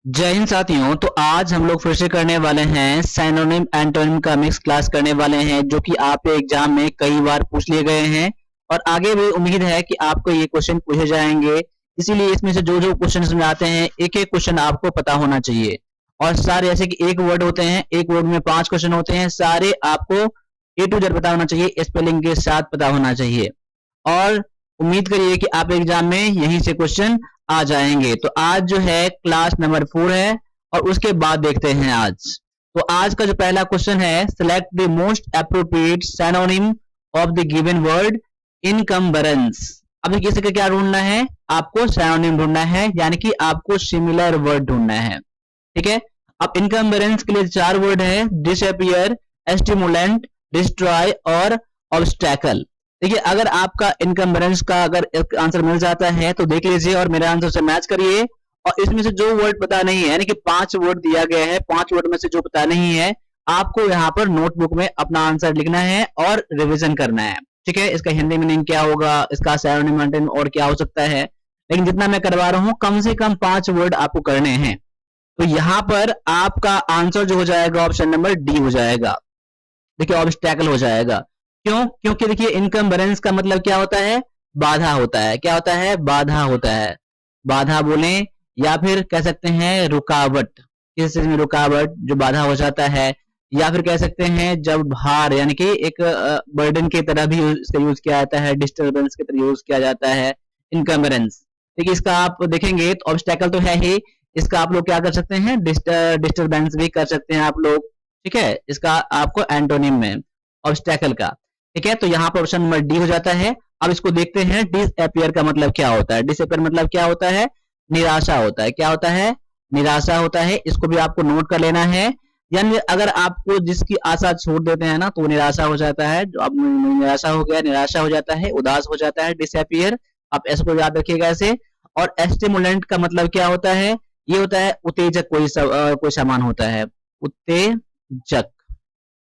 जय हिंद साथियों। तो आज हम लोग फिर से करने वाले हैं सिनोनिम एंटोनिम का मिक्स क्लास करने वाले हैं, जो कि आपके एग्जाम में कई बार पूछ लिए गए हैं और आगे भी उम्मीद है कि आपको ये क्वेश्चन पूछे जाएंगे। इसीलिए इसमें से जो जो क्वेश्चन में आते हैं एक एक क्वेश्चन आपको पता होना चाहिए। और सारे ऐसे कि एक वर्ड होते हैं, एक वर्ड में 5 क्वेश्चन होते हैं, सारे आपको ए टू जेड पता होना चाहिए, स्पेलिंग के साथ पता होना चाहिए। और उम्मीद करिए कि आप एग्जाम में यहीं से क्वेश्चन आ जाएंगे। तो आज जो है क्लास नंबर 4 है और उसके बाद देखते हैं आज। तो आज का जो पहला क्वेश्चन है, select the most appropriate synonym of the given word encumbrance. अब देखिए इसका क्या ढूंढना है, आपको सिनोनिम ढूंढना है, यानी कि आपको सिमिलर वर्ड ढूंढना है। ठीक है। अब इनकम्बरेंस के लिए 4 वर्ड है, डिसअपियर, एस्टिमुलेंट, डिस्ट्रॉय और ऑब्स्टैकल। देखिए अगर आपका इनकम्बरेंस का अगर आंसर मिल जाता है तो देख लीजिए और मेरे आंसर से मैच करिए। और इसमें से जो वर्ड पता नहीं है, यानी कि 5 वर्ड दिया गया है, 5 वर्ड में से जो पता नहीं है, आपको यहाँ पर नोटबुक में अपना आंसर लिखना है और रिवीजन करना है। ठीक है। इसका हिंदी मीनिंग क्या होगा, इसका सिनोनिम और क्या हो सकता है, लेकिन जितना मैं करवा रहा हूँ कम से कम 5 वर्ड आपको करने हैं। तो यहाँ पर आपका आंसर जो हो जाएगा ऑप्शन नंबर डी हो जाएगा। देखिए ऑब्स्टैकल हो जाएगा। क्यों? क्योंकि देखिए इनकम्बरेंस का मतलब क्या होता है, बाधा होता है। क्या होता है? बाधा होता है। बाधा बोले या फिर कह सकते हैं रुकावट, किसी चीज में रुकावट जो बाधा हो जाता है, या फिर कह सकते हैं जब भार, यानी कि एक बर्डन की तरह भी इसका यूज किया जाता है, डिस्टर्बेंस की तरह यूज किया जाता है इनकम्बरेंस। देखिए इसका आप देखेंगे तो ऑब्स्टैकल तो है ही, इसका आप लोग क्या कर सकते हैं, डिस्टर्बेंस भी कर सकते हैं आप लोग। ठीक है। इसका आपको एंटोनिम में ऑब्स्टैकल का। ठीक है। तो यहाँ पर ऑप्शन नंबर डी हो जाता है। अब इसको देखते हैं, डिसअपियर का मतलब क्या होता है। डिसअपियर मतलब क्या होता है, निराशा होता है। क्या होता है? निराशा होता है। इसको भी आपको नोट कर लेना है। यानी अगर आपको जिसकी आशा छोड़ देते हैं ना तो निराशा हो जाता है। जो आप निराशा हो गया, निराशा हो जाता है, उदास हो जाता है, डिसअपियर। आप इसको याद रखिएगा ऐसे। और एस्टिमुलेंट का मतलब क्या होता है, ये होता है उत्तेजक, कोई सामान होता है, उत्तेजक।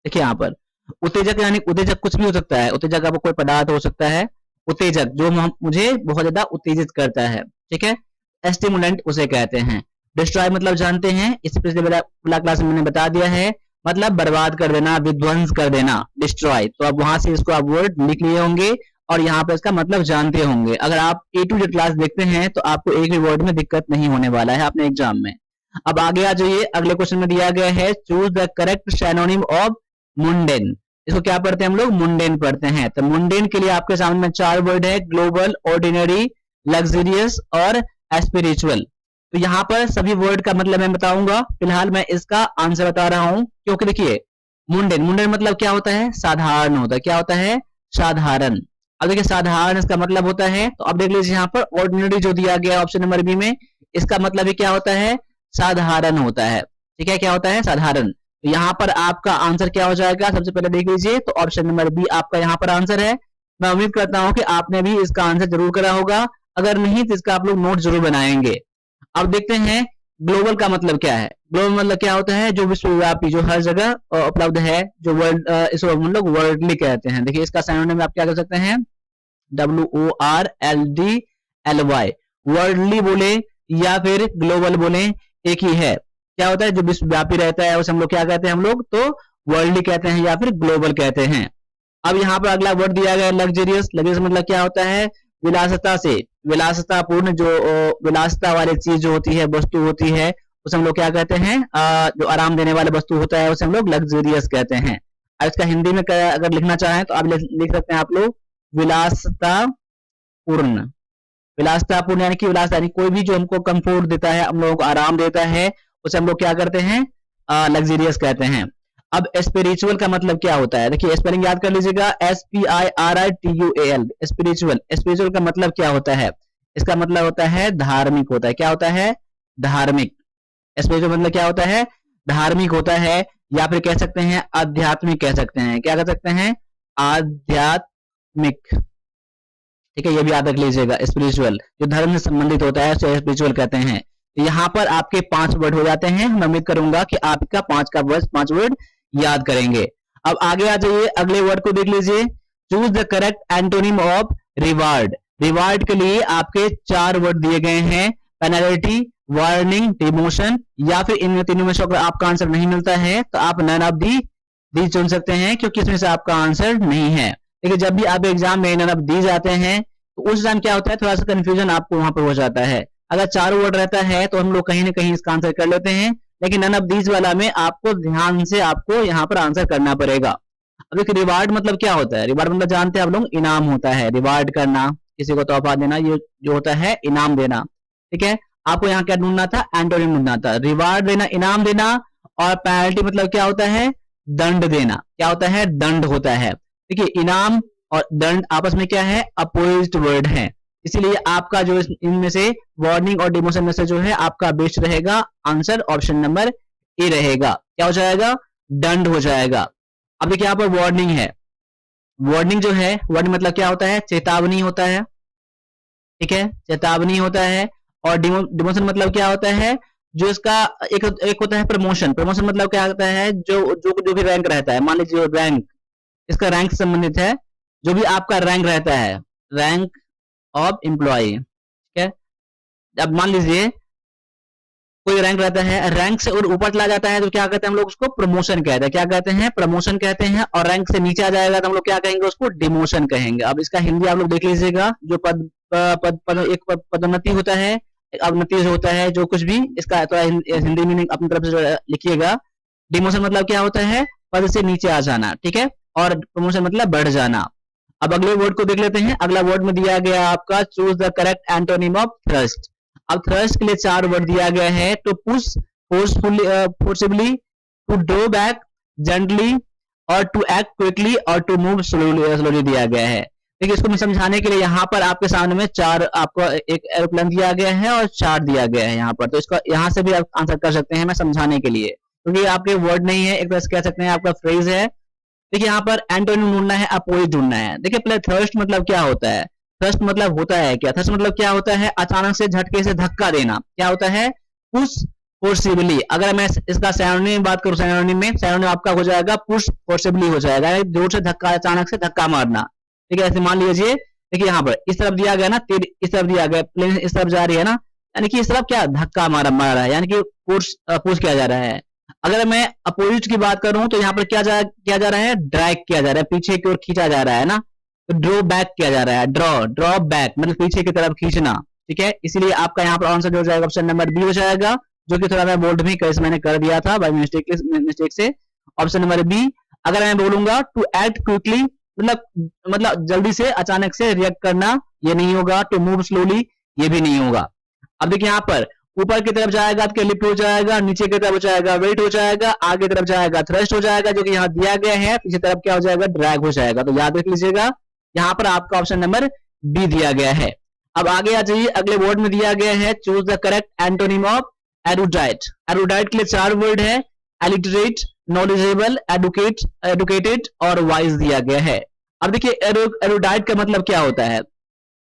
देखिए यहाँ पर उत्तेजक, यानी उत्तेजक कुछ भी हो सकता है। उत्तेजक आपको कोई पदार्थ हो सकता है, उत्तेजक जो मुझे बहुत ज्यादा उत्तेजित करता है। ठीक है। एस्टिमुलेंट उसे कहते हैं। डिस्ट्रॉय मतलब जानते हैं, इस पिछले वाला क्लास में मैंने बता दिया है, मतलब बर्बाद कर देना, विध्वंस कर देना, डिस्ट्रॉय। तो अब वहां से इसको आप वर्ड लिख लिए होंगे और यहाँ पर इसका मतलब जानते होंगे। अगर आप ए टू जेड क्लास देखते हैं तो आपको एक भी वर्ड में दिक्कत नहीं होने वाला है अपने एग्जाम में। अब आगे आ जाइए, अगले क्वेश्चन में दिया गया है, choose the correct synonym of mundane. इसको क्या पढ़ते हैं हम लोग, मुंडेन पढ़ते हैं। तो मुंडेन के लिए आपके सामने में 4 वर्ड है, ग्लोबल, ऑर्डिनरी, लग्जरियस और स्पिरिचुअल। तो यहाँ पर सभी वर्ड का मतलब मैं बताऊंगा, फिलहाल मैं इसका आंसर बता रहा हूं। क्योंकि देखिए मुंडेन, मुंडेन मतलब क्या होता है, साधारण होता है। क्या होता है? साधारण। अब देखिए साधारण इसका मतलब होता है, तो अब देख लीजिए यहाँ पर ऑर्डिनरी जो दिया गया ऑप्शन नंबर बी में, इसका मतलब भी क्या होता है, साधारण होता है। ठीक है। क्या होता है? साधारण। तो यहाँ पर आपका आंसर क्या हो जाएगा, सबसे पहले देख लीजिए, तो ऑप्शन नंबर बी आपका यहाँ पर आंसर है। मैं उम्मीद करता हूं कि आपने भी इसका आंसर जरूर करा होगा, अगर नहीं तो इसका आप लोग नोट जरूर बनाएंगे। अब देखते हैं ग्लोबल का मतलब क्या है। ग्लोबल मतलब क्या होता है, जो विश्वव्यापी, जो हर जगह उपलब्ध है, जो वर्ल्ड, इसको हम लोग वर्ल्डली कहते हैं। देखिए इसका सिनोनिम आप क्या कर सकते हैं, WORLDLY, वर्ल्डली बोले या फिर ग्लोबल बोले, एक ही है। क्या होता है, जो विश्वव्यापी रहता है उसे हम लोग क्या कहते हैं, हम लोग तो वर्ल्डली कहते हैं या फिर ग्लोबल कहते हैं। अब यहाँ पर अगला वर्ड दिया गया है, लग्जरियस। लग्जरियस मतलब क्या होता है, विलासता से, विलासतापूर्ण, जो विलासता वाली चीज जो होती है, वस्तु होती है, उसे हम लोग क्या कहते हैं, जो आराम देने वाला वस्तु होता है उसे हम लोग लग्जरियस कहते हैं। अब इसका हिंदी में अगर लिखना चाहें तो आप लिख सकते हैं आप लोग विलासतापूर्ण। विलासतापूर्ण यानी कि विलास, यानी कोई भी जो हमको कंफर्ट देता है, हम लोगों को आराम देता है, उसे हम लोग क्या करते हैं, लग्जरियस कहते हैं। अब स्पिरिचुअल का मतलब क्या होता है, देखिए स्पेलिंग याद कर लीजिएगा, SPIRITUAL, स्पिरिचुअल। स्पिरिचुअल का मतलब क्या होता है, इसका मतलब होता है धार्मिक होता है। क्या होता है? धार्मिक। स्पिरिचुअल मतलब क्या होता है, धार्मिक होता है, या फिर कह सकते हैं आध्यात्मिक कह सकते हैं। क्या कह सकते हैं, आध्यात्मिक। ठीक है। ये भी याद रख लीजिएगा, स्पिरिचुअल जो धर्म से संबंधित होता है उसे स्पिरिचुअल कहते हैं। यहाँ पर आपके 5 वर्ड हो जाते हैं। मैं उम्मीद करूंगा कि आपका 5 वर्ड याद करेंगे। अब आगे आ जाइए, अगले वर्ड को देख लीजिए, choose the correct antonym of reward. Reward के लिए आपके 4 वर्ड दिए गए हैं, पेनल्टी, वार्निंग, डिमोशन, या फिर इन तीनों में से अगर आपका आंसर नहीं मिलता है तो आप नन ऑफ दी चुन सकते हैं, क्योंकि इसमें से आपका आंसर नहीं है। देखिए जब भी आप एग्जाम में नन ऑफ दी जाते हैं तो उस टाइम क्या होता है, थोड़ा सा कंफ्यूजन आपको वहां पर हो जाता है। अगर चारों वर्ड रहता है तो हम लोग कहीं ना कहीं इसका आंसर कर लेते हैं, लेकिन नन ऑफ दीज वाला में आपको ध्यान से आपको यहाँ पर आंसर करना पड़ेगा। अब एक रिवार्ड मतलब क्या होता है? रिवार्ड मतलब जानते हैं आप लोग, इनाम होता है। रिवार्ड करना, किसी को तोहफा देना, ये जो होता है इनाम देना। ठीक है, आपको यहाँ क्या ढूंढना था? एंटोनिम ढूंढना था। रिवार्ड देना, इनाम देना, और पेनल्टी मतलब क्या होता है? दंड देना। क्या होता है? दंड होता है। देखिए इनाम और दंड आपस में क्या है? अपोजिट वर्ड है, इसीलिए आपका जो इनमें से वार्निंग और डिमोशन में से जो है आपका बेस्ट रहेगा, आंसर ऑप्शन नंबर ए रहेगा। क्या हो जाएगा? दंड हो जाएगा। अब देखिए यहाँ पर वार्निंग है। वार्निंग जो है, वार्निंग मतलब क्या होता है? चेतावनी होता है। ठीक है, चेतावनी होता है। और डिमोशन मतलब क्या होता है? जो इसका एक होता है प्रमोशन। प्रमोशन मतलब क्या होता है? जो भी रैंक रहता है, मान लीजिए रैंक, इसका रैंक से संबंधित है। जो भी आपका रैंक रहता है, रैंक ऑफ एम्प्लॉय, ठीक है। अब मान लीजिए कोई रैंक रहता है, रैंक से और ऊपर चला जाता है तो क्या कहते हैं हम लोग? उसको प्रमोशन कहते हैं। क्या कहते हैं? प्रमोशन कहते हैं। और रैंक से नीचे आ जाएगा तो हम लोग क्या कहेंगे? उसको डिमोशन कहेंगे। अब इसका हिंदी आप लोग देख लीजिएगा। जो एक पदोन्नति होता है, एक अवनति होता है, जो कुछ भी, इसका तो हिंदी मीनिंग अपनी तरफ से लिखिएगा। डिमोशन मतलब क्या होता है? पद से नीचे आ जाना। ठीक है, और प्रमोशन मतलब बढ़ जाना। अब अगले वर्ड को देख लेते हैं। अगला वर्ड में दिया गया आपका choose the correct antonym of thrust. अब थ्रस्ट के लिए 4 वर्ड दिया गया है। To push, forcefully, forcibly, to draw back, gently, और टू एक्ट क्विकली, और टू मूव स्लोली दिया गया है। देखिए इसको मैं समझाने के लिए यहाँ पर आपके सामने में 4 आपको एक एरोप्लेन दिया गया है और 4 दिया गया है यहाँ पर। तो इसका यहाँ से भी आप आंसर कर सकते हैं मैं समझाने के लिए, क्योंकि आपके वर्ड नहीं है, एक तरह से कह सकते हैं आपका फ्रेज है। देखिए यहाँ पर एंटोनिम ढूंढना है, अपोजिट ढूंढना है। देखिए पहले थ्रस्ट मतलब क्या होता है? थ्रस्ट मतलब होता है क्या? थ्रस्ट मतलब क्या होता है? अचानक से झटके से धक्का देना। क्या होता है? Push forcibly. अगर मैं इसका सिनोनिम बात करूं, सिनोनिम में सिनोनिम आपका हो जाएगा पुश फोर्सिबली हो जाएगा, जोर से धक्का, अचानक से धक्का मारना। ठीक है, ऐसे मान लीजिए। देखिए यहाँ पर इस तरफ दिया गया ना, इस तरफ दिया गया, प्लेन इस तरफ जा रही है ना, यानी कि इस तरफ क्या धक्का मारा रहा है, यानी कि पुश किया जा रहा है। अगर मैं अपोजिट की बात करूं तो यहाँ पर किया जा रहा है? ड्रैग किया जा रहा है, पीछे की ओर खींचा जा रहा है ना। तो ड्रॉ बैक किया जा रहा है। ड्रॉ बैक मतलब पीछे की तरफ खींचना। ठीक है, इसीलिए आपका यहाँ पर आंसर जो हो जाएगा ऑप्शन नंबर बी हो जाएगा, जो कि थोड़ा मैं बोल्ड भी कैसे मैंने कर दिया था बाय मिस्टेक से। Option number B. अगर मैं बोलूंगा टू एक्ट क्विकली, मतलब जल्दी से, अचानक से रिएक्ट करना, ये नहीं होगा। टू मूव स्लोली, ये भी नहीं होगा। अब देखिए यहाँ पर ऊपर की तरफ जाएगा तो लिफ्ट हो जाएगा, नीचे की तरफ हो जाएगा वेट हो जाएगा, आगे तरफ जाएगा थ्रस्ट हो जाएगा, जो कि यहाँ दिया गया है। पीछे तरफ क्या हो जाएगा? ड्रैग हो जाएगा। तो याद रख लीजिएगा, यहाँ पर आपका ऑप्शन नंबर बी दिया गया है। अब आगे आ जाइए, अगले वर्ड में दिया गया है choose the correct antonym of erudite. Erudite के लिए 4 वर्ड है। एलिटरेट, नॉलेजेबल, एडुकेटेड और वाइज दिया गया है। अब देखिए एरुडाइट का मतलब क्या होता है,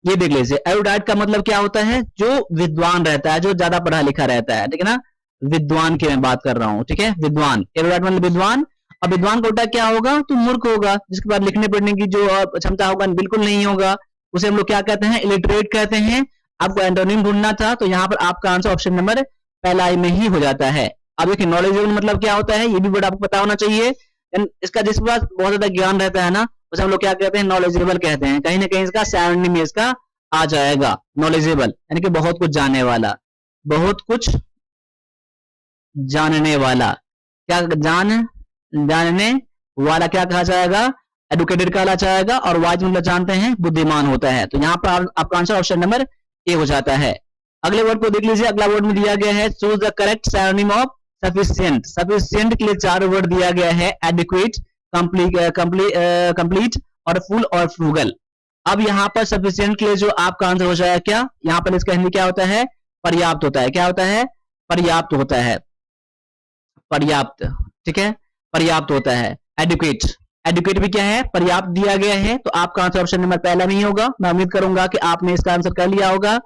ये देख लीजिए। एरुडाइट का मतलब क्या होता है? जो विद्वान रहता है, जो ज्यादा पढ़ा लिखा रहता है। ठीक है ना, विद्वान की मैं बात कर रहा हूँ। ठीक है, विद्वान, एरुडाइट मतलब विद्वान। अब विद्वान का उल्टा क्या होगा? तो मूर्ख होगा, जिसके बाद लिखने पढ़ने की जो क्षमता होगा बिल्कुल नहीं होगा, उसे हम लोग क्या कहते हैं? इलिटरेट कहते हैं। आपको एंटोनिम ढूंढना था, तो यहाँ पर आपका आंसर ऑप्शन नंबर पहला में ही हो जाता है। अब देखिए नॉलेजेबल मतलब क्या होता है, ये भी वर्ड आपको पता होना चाहिए। इसका जिसके पास बहुत ज्यादा ज्ञान रहता है ना, उसे हम लोग क्या कहते हैं? नॉलेजेबल कहते हैं। कहीं ना कहीं इसका सिनोनिम इसका आ जाएगा, नॉलेजेबल, यानी कि बहुत कुछ जानने वाला, बहुत कुछ जानने वाला। क्या जानने वाला क्या कहा जाएगा? एडुकेटेड कहा जाएगा। और वाइज मतलब जानते हैं बुद्धिमान होता है। तो यहाँ पर आपका आंसर ऑप्शन नंबर ए हो जाता है। अगले वर्ड को देख लीजिए। अगला वर्ड में दिया गया है choose the correct synonym of sufficient. Sufficient के लिए 4 वर्ड दिया गया है। एडिक्वेट, कंप्लीट और फुल और फ्रूगल। अब यहाँ पर सफिशिएंट के लिए जो आपका आंसर हो जाएगा क्या? यहाँ पर इसका हिंदी क्या होता है? पर्याप्त होता है। क्या होता है? पर्याप्त होता है। पर्याप्त, ठीक है, पर्याप्त होता है। एडुकेट, एडुकेट भी क्या है? पर्याप्त दिया गया है। तो आपका आंसर ऑप्शन नंबर पहला नहीं होगा। मैं उम्मीद करूंगा कि आपने इसका आंसर कर लिया होगा।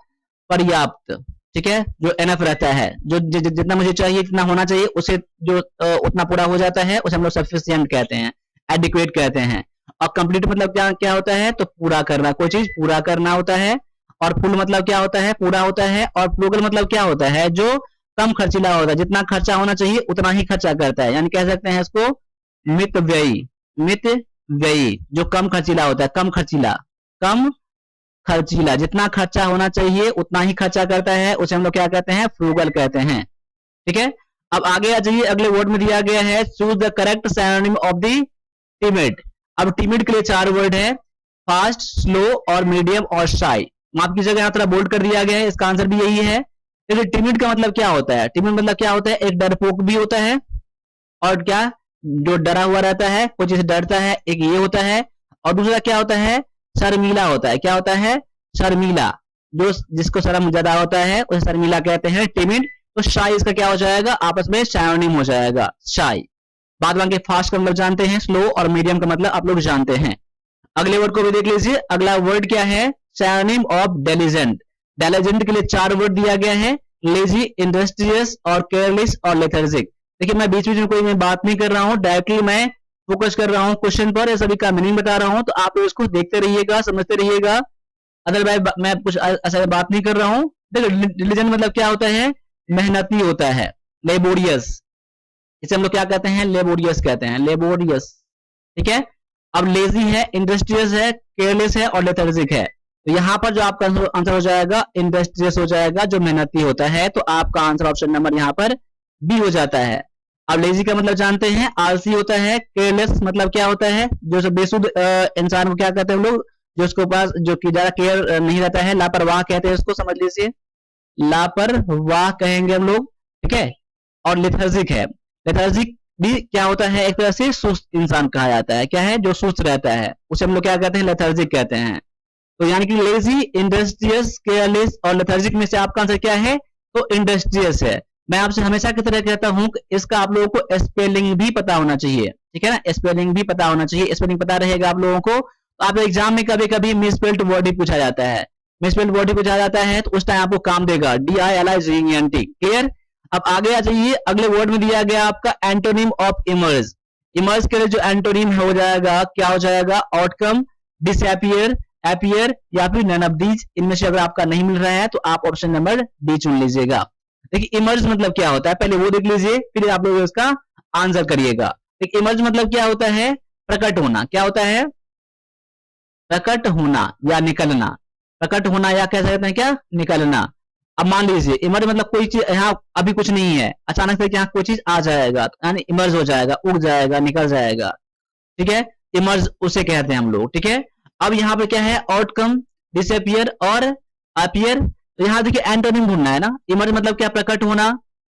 पर्याप्त, ठीक है, जो एनफ रहता है, जो जितना मुझे चाहिए जितना होना चाहिए, उसे जो उतना पूरा हो जाता है, उसे हम लोग सफिशिएंट कहते हैं, एडिक्वेट कहते हैं। और कंप्लीट मतलब क्या क्या होता है? तो पूरा करना, कोई चीज पूरा करना होता है। और फुल मतलब क्या होता है, पूरा होता है, और फ्रूगल मतलब क्या होता है, जो कम खर्चीला होता है, जितना खर्चा होना चाहिए उतना ही खर्चा करता है, यानी कह सकते हैं इसको मितव्ययी। मितव्ययी जो कम खर्चीला होता है, कम खर्चीला, कम खर्चीला, जितना खर्चा होना चाहिए उतना ही खर्चा करता है, उसे हम लोग क्या कहते हैं, फ्रूगल कहते हैं। ठीक है, अब आगे आ जाइए, अगले वर्ड में दिया गया है choose the correct synonym of the timid. अब टिमिड के लिए 4 वर्ड है, फास्ट, स्लो और मीडियम और शाई। माफ कीजिएगा, यहाँ थोड़ा बोल्ड कर दिया गया है, इसका आंसर भी यही है। देखिए टिमिड का मतलब क्या होता है, टिमिड मतलब क्या होता है, एक डरपोक भी होता है, और क्या, जो डरा हुआ रहता है, कुछ चीज डरता है, एक ये होता है, और दूसरा क्या होता है, शर्मीला होता है। क्या होता है, शर्मीला, जो जिसको शर्म ज्यादा होता है उसे शर्मीला कहते हैं, टिमिड। तो शाई इसका क्या हो जाएगा, आपस में सिनोनिम हो जाएगा, शाई। बाद बाकी फास्ट का मतलब जानते हैं, स्लो और मीडियम का मतलब आप लोग जानते हैं। अगले वर्ड को भी देख लीजिए, अगला वर्ड क्या है, सिनोनिम ऑफ डेलिजेंट। डेलिजेंट के लिए 4 वर्ड दिया गया है, लेजी, इंडस्ट्रियस और केयरलेस और लेथर्जिक। देखिए मैं बीच बीच में कोई मैं बात नहीं कर रहा हूं, डायरेक्टली मैं फोकस कर रहा हूं क्वेश्चन पर, ये सभी का मीनिंग बता रहा हूं, तो आप लोग इसको देखते रहिएगा, समझते रहिएगा। अदरवाइज मैं कुछ ऐसा बात नहीं कर रहा हूं। देखो डिलीजेंट मतलब क्या होता है, मेहनती होता है, लेबोरियस, इसे हम लोग क्या कहते हैं, लेबोरियस कहते हैं, लेबोरियस। ठीक है, अब लेजी है, इंडस्ट्रियस है, केयरलेस है और लेथर्जिक है। तो यहाँ पर जो आपका आंसर हो जाएगा इंडस्ट्रियस हो जाएगा, जो मेहनती होता है, तो आपका आंसर ऑप्शन नंबर यहाँ पर बी हो जाता है। अब लेजी का मतलब जानते हैं, आलसी होता है। केयरलेस मतलब क्या होता है, जो बेसुध इंसान को क्या कहते हैं हम लोग, जो उसके पास जो कि ज्यादा केयर नहीं रहता है, लापरवाह कहते हैं उसको, समझ लीजिए, लापरवाह कहेंगे हम लोग। ठीक है, और लेथर्जिक है, लेथर्जिक भी क्या होता है, एक तरह से सुस्त इंसान कहा जाता है। क्या है, जो सुस्त रहता है उसे हम लोग क्या कहते हैं, लेथर्जिक कहते हैं। तो यानी कि लेजी, इंडस्ट्रियस, केयरलेस और लेथर्जिक में से आपका आंसर क्या है, तो इंडस्ट्रियस है। मैं आपसे हमेशा की तरह कहता हूं कि इसका आप लोगों को स्पेलिंग भी पता होना चाहिए। ठीक है ना, स्पेलिंग भी पता होना चाहिए, स्पेलिंग पता रहेगा आप लोगों को, तो आप एग्जाम में कभी कभी मिसस्पेल्ड वर्ड ही पूछा जाता है, मिसस्पेल्ड वर्ड ही पूछा जाता है, तो उस टाइम आपको काम देगा, DILIGENT। क्लियर, अब आगे आ जाइए, अगले वर्ड में दिया गया आपका एंटोनिम ऑफ इमर्ज। इमर्ज के लिए जो एंटोनिम हो जाएगा, क्या हो जाएगा, आउटकम, डिसअपियर, अपीयर या फिर नन ऑफ दीज। इनमें से अगर आपका नहीं मिल रहा है तो आप ऑप्शन नंबर डी चुन लीजिएगा। देखिए इमर्ज मतलब क्या होता है, पहले वो देख लीजिए, फिर आप लोग इसका आंसर करिएगा। देखिए इमर्ज मतलब क्या होता है, प्रकट होना। क्या होता है, प्रकट होना या निकलना, प्रकट होना या कह सकते हैं क्या, निकलना। अब मान लीजिए इमर्ज मतलब कोई चीज यहाँ अभी कुछ नहीं है, अचानक से यहाँ कोई चीज आ जाएगा, यानी इमर्ज हो जाएगा, उड़ जाएगा, निकल जाएगा। ठीक है, इमर्ज उसे कहते हैं हम लोग। ठीक है, अब यहाँ पे क्या है, आउटकम, डिसअपियर और अपीयर। तो यहाँ देखिए एंटोनिम ढूंढना है ना, इमर्ज मतलब क्या, प्रकट होना,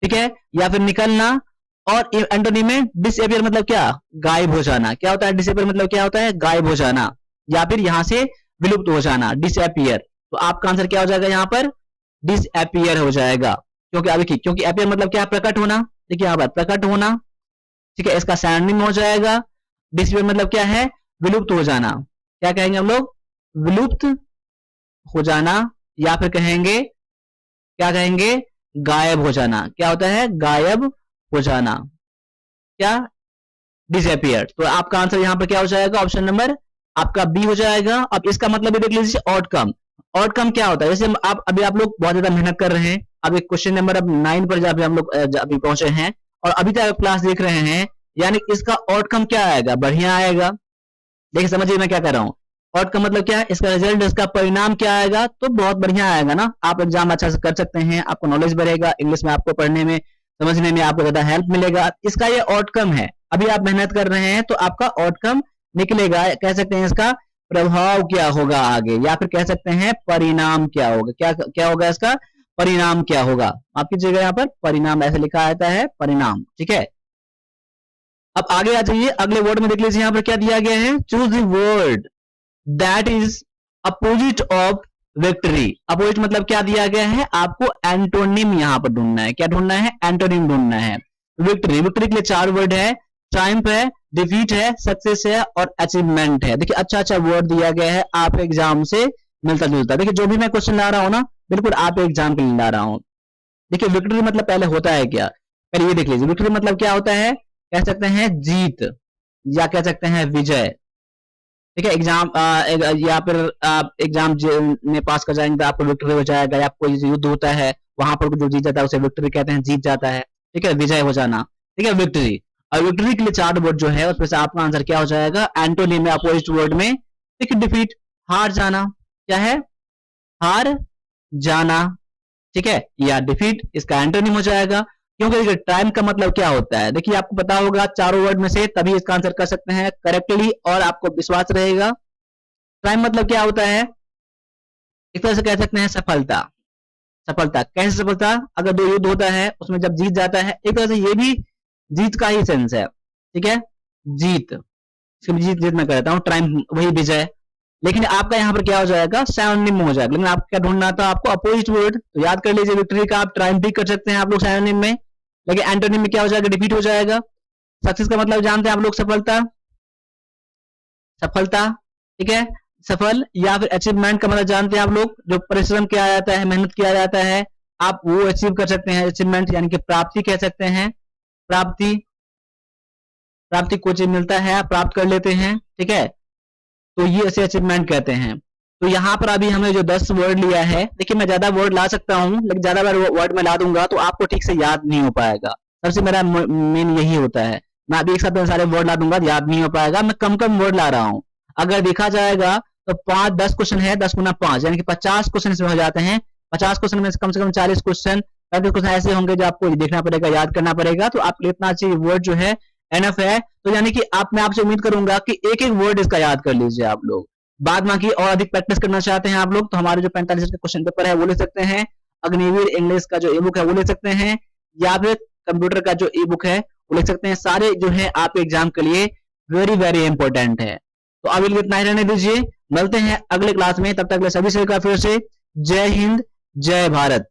ठीक है, या फिर निकलना, और एंटोनिम में डिसअपियर मतलब क्या, गायब हो जाना। क्या होता है, डिसअपियर मतलब क्या होता है, गायब हो जाना, या फिर यहाँ से विलुप्त हो जाना, डिसअपियर। तो आपका आंसर क्या हो जाएगा, यहाँ पर डिसअपियर हो जाएगा, क्योंकि अभी क्योंकि अपीयर मतलब क्या, प्रकट होना। देखिए यहाँ पर प्रकट होना, ठीक है, इसका सिनोनिम हो जाएगा। डिसअपियर मतलब क्या है, विलुप्त हो जाना। क्या कहेंगे हम लोग, विलुप्त हो जाना, या फिर कहेंगे, क्या कहेंगे, गायब हो जाना। क्या होता है, गायब हो जाना, क्या, डिसअपियर। तो आपका आंसर यहाँ पर क्या हो जाएगा, ऑप्शन नंबर आपका बी हो जाएगा। अब इसका मतलब भी देख लीजिए, आउटकम। आउटकम क्या होता है, जैसे आप अभी आप लोग बहुत ज्यादा मेहनत कर रहे हैं, अभी क्वेश्चन नंबर अब 9 पर जब हम लोग अभी पहुंचे हैं और अभी तक क्लास देख रहे हैं, यानी इसका आउटकम क्या आएगा, बढ़िया आएगा। देखिए समझिए मैं क्या कर रहा हूँ, आउटकम मतलब क्या है, इसका रिजल्ट, इसका परिणाम क्या आएगा, तो बहुत बढ़िया आएगा ना, आप एग्जाम अच्छा से कर सकते हैं, आपको नॉलेज बढ़ेगा, इंग्लिश में आपको पढ़ने में समझने में आपको ज्यादा हेल्प मिलेगा। इसका ये आउटकम है, अभी आप मेहनत कर रहे हैं तो आपका आउटकम निकलेगा। कह सकते हैं इसका प्रभाव क्या होगा आगे, या फिर कह सकते हैं परिणाम क्या होगा, क्या क्या होगा, इसका परिणाम क्या होगा। आप कीजिएगा यहाँ पर परिणाम ऐसे लिखा आता है, परिणाम। ठीक है, अब आगे आ जाइए, अगले वर्ड में देख लीजिए यहाँ पर क्या दिया गया है, choose the word that is opposite of victory. Opposite मतलब क्या दिया गया है, आपको एंटोनिम यहाँ पर ढूंढना है। क्या ढूंढना है, एंटोनिम ढूंढना है। विक्ट्री, विक्ट्री के लिए 4 वर्ड है, ट्रायम्फ है, डिफीट है, सक्सेस है और अचीवमेंट है। देखिए अच्छा अच्छा वर्ड दिया गया है, आप एग्जाम से मिलता जुलता। देखिए जो भी मैं क्वेश्चन ला रहा हूँ ना, बिल्कुल आप एग्जाम के लिए ला रहा हूँ। देखिए विक्ट्री मतलब पहले होता है क्या, पहले ये देख लीजिए, विक्ट्री मतलब क्या होता है, कह सकते हैं जीत, या कह सकते हैं विजय। ठीक है। एग्जाम या फिर आप एग्जाम में पास कर जाएंगे तो आपको विक्ट्री हो जाएगा, या कोई युद्ध होता है वहां पर जो जीत जाता है उसे विक्ट्री कहते हैं, जीत जाता है। ठीक है, विजय हो जाना। ठीक है, विक्ट्री। और विक्ट्री के लिए 4 वर्ड जो है उसमें से आपका आंसर क्या हो जाएगा? एंटोनिम में अपोजिट वर्ड में, ठीक है, डिफीट, हार जाना। क्या है? हार जाना। ठीक है, या डिफीट इसका एंटोनिम हो जाएगा। क्योंकि देखिए टाइम का मतलब क्या होता है, देखिए आपको पता होगा चारों वर्ड में से तभी इसका आंसर कर सकते हैं करेक्टली और आपको विश्वास रहेगा। टाइम मतलब क्या होता है? एक तरह से कह सकते हैं सफलता। सफलता कैसे सफलता? अगर 2 युद्ध होता है उसमें जब जीत जाता है, एक तरह से ये भी जीत का ही सेंस है। ठीक है, जीत, जीत जीत मैं कहता हूँ, ट्रायम्फ वही विजय। लेकिन आपका यहाँ पर क्या हो जाएगा? सिनोनिम हो जाएगा। लेकिन आपको क्या ढूंढना था? आपको अपोजिट वर्ड। तो याद कर लीजिए, विक्ट्री का आप ट्रायम्फ भी कर सकते हैं आप लोग सिनोनिम में, लेकिन एंटोनिम में क्या हो जाएगा? डिफीट हो जाएगा। सक्सेस का मतलब जानते हैं आप लोग? सफलता, सफलता। ठीक है, सफल। या फिर अचीवमेंट का मतलब जानते हैं आप लोग? जो परिश्रम किया जाता है, मेहनत किया जाता है, आप वो अचीव कर सकते हैं। अचीवमेंट यानी कि प्राप्ति कह सकते हैं, प्राप्ति। प्राप्ति को चीज मिलता है, आप प्राप्त कर लेते हैं। ठीक है, तो ये ऐसे अचीवमेंट कहते हैं। तो यहाँ पर अभी हमने जो 10 वर्ड लिया है, देखिए मैं ज्यादा वर्ड ला सकता हूँ, लेकिन ज्यादा वर्ड में ला दूंगा तो आपको ठीक से याद नहीं हो पाएगा। सबसे मेरा मेन यही होता है, मैं अभी एक साथ सारे वर्ड ला दूंगा, याद नहीं हो पाएगा। मैं कम कम वर्ड ला रहा हूँ। अगर देखा जाएगा तो 5-10 क्वेश्चन है, 10 गुना 5 यानी कि 50 क्वेश्चन इसमें हो जाते हैं। 50 क्वेश्चन में से कम 40 क्वेश्चन, 35 क्वेश्चन ऐसे होंगे जो आपको देखना पड़ेगा, याद करना पड़ेगा। तो आपके लिए इतना अच्छी वर्ड जो है एनफ है। तो यानी कि मैं आपसे उम्मीद करूंगा कि एक एक वर्ड इसका याद कर लीजिए आप लोग। बाद बाकी और अधिक प्रैक्टिस करना चाहते हैं आप लोग तो हमारे जो 45 का क्वेश्चन पेपर है वो ले सकते हैं। अग्निवीर इंग्लिश का जो ई बुक है वो ले सकते हैं, या फिर कंप्यूटर का जो ई बुक है वो ले सकते हैं। सारे जो है आपके एग्जाम के लिए वेरी वेरी इंपॉर्टेंट है। तो अभी इतना ही रहने दीजिए, मिलते हैं अगले क्लास में। तब तक सभी का फिर से जय हिंद, जय भारत।